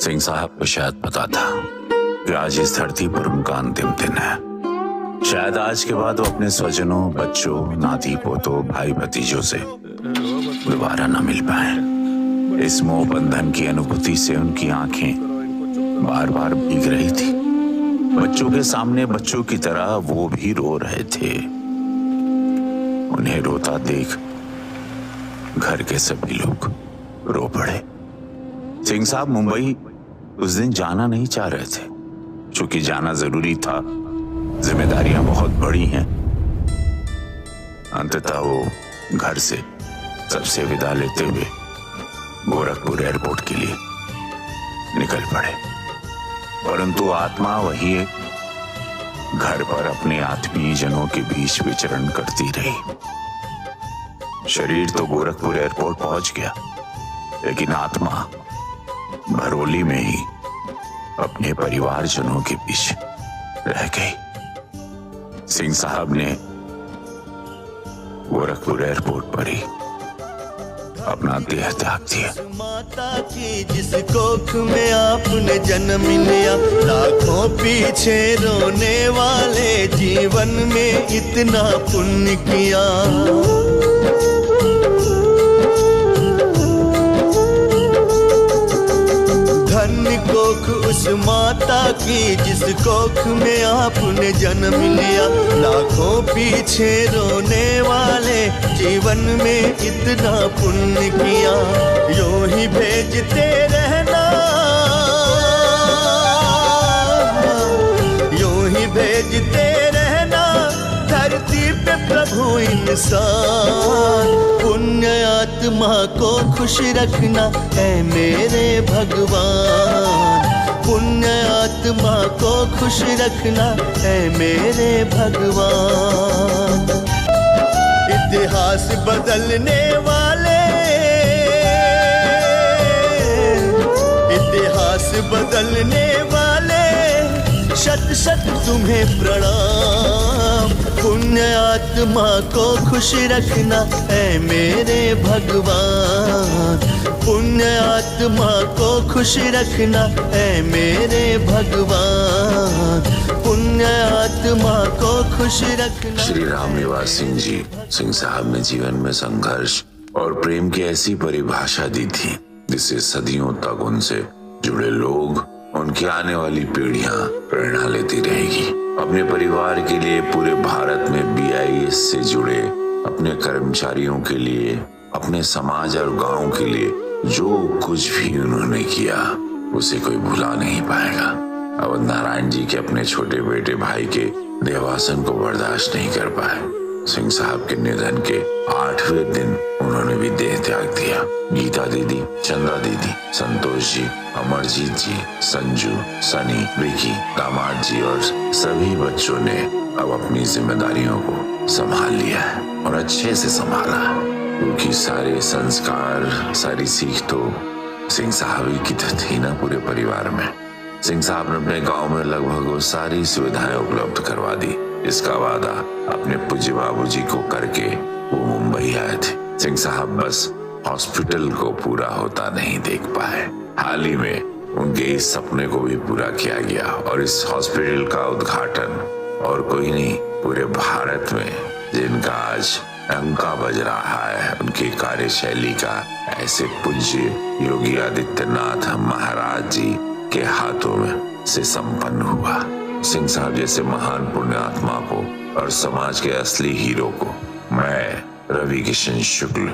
सिंह साहब को शायद पता था कि आज इस धरती पर उनका अंतिम दिन है। शायद आज के बाद वो अपने स्वजनों, बच्चों, नाती पोतों, भाई भतीजों से दोबारा न मिल पाए। इस मोह बंधन की अनुभूति से उनकी आंखें बार बार भीग रही थी। बच्चों के सामने बच्चों की तरह वो भी रो रहे थे। उन्हें रोता देख घर के सभी लोग रो पड़े। सिंह साहब मुंबई उस दिन जाना नहीं चाह रहे थे, क्योंकि जाना जरूरी था, जिम्मेदारियां बहुत बड़ी हैं। अंततः वो घर से सबसे विदा लेते हुए गोरखपुर एयरपोर्ट के लिए निकल पड़े। परंतु आत्मा वही एक घर पर अपने आत्मीय जनों के बीच विचरण करती रही। शरीर तो गोरखपुर एयरपोर्ट पहुंच गया, लेकिन आत्मा भरोली में ही अपने परिवारजनों के बीच रह गई। सिंह साहब ने गोरखपुर एयरपोर्ट पर ही अपना देह त्याग दिया। माता की जिस कोख में आपने जन्म लिया, लाखों पीछे रोने वाले जीवन में इतना पुण्य किया। धन्य कोख उस माता की जिस कोख में आपने जन्म लिया, लाखों पीछे रोने वाले जीवन में इतना पुण्य किया। यूं ही भेजते रहना, यूं ही भेजते रहना धरती पे प्रभु इंसान। पुण्य आत्मा को खुश रखना है मेरे भगवान। पुण्य आत्मा को खुश रखना है मेरे भगवान। इतिहास बदलने वाले, इतिहास बदलने वाले शत शत तुम्हें प्रणाम। पुण्य आत्मा को खुश रखना है मेरे भगवान। पुण्य आत्मा को खुश रखना है मेरे भगवान। पुण्य आत्मा को खुश रखना। श्री राम निवास सिंह जी, सिंह साहब ने जीवन में संघर्ष और प्रेम की ऐसी परिभाषा दी थी जिससे सदियों तक उनसे जुड़े लोग, उनकी आने वाली पीढ़ियां प्रेरणा लेती रहेगी। अपने परिवार के लिए, पूरे भारत में BIS से जुड़े अपने कर्मचारियों के लिए, अपने समाज और गांव के लिए जो कुछ भी उन्होंने किया उसे कोई भुला नहीं पाएगा। अवध नारायण जी के अपने छोटे बेटे भाई के देहावसान को बर्दाश्त नहीं कर पाए। सिंह साहब के निधन के 8वें दिन उन्होंने भी देह त्याग दिया। गीता दीदी, चंद्रा दीदी, संतोष जी, अमरजीत जी, संजू, सनी, विकी, दामाद जी और सभी बच्चों ने अब अपनी जिम्मेदारियों को संभाल लिया है और अच्छे से संभाला है, क्योंकि सारे संस्कार, सारी सीख तो सिंह साहब की तो थी ना पूरे परिवार में। सिंह साहब ने अपने गांव में लगभग वो सारी सुविधाएं उपलब्ध करवा दी, इसका वादा अपने पूज्य बाबूजी को करके वो मुंबई आए थे। सिंह साहब बस हॉस्पिटल को पूरा होता नहीं देख पाए। हाल ही में उनके इस सपने को भी पूरा किया गया और इस हॉस्पिटल का उद्घाटन और कोई नहीं, पूरे भारत में जिनका आज डंका बज रहा है उनकी कार्यशैली का, ऐसे पूज्य योगी आदित्यनाथ महाराज जी के हाथों में से संपन्न हुआ। सिंह साहब जैसे महान पुण्य आत्मा को और समाज के असली हीरो को मैं रवि किशन शुक्ल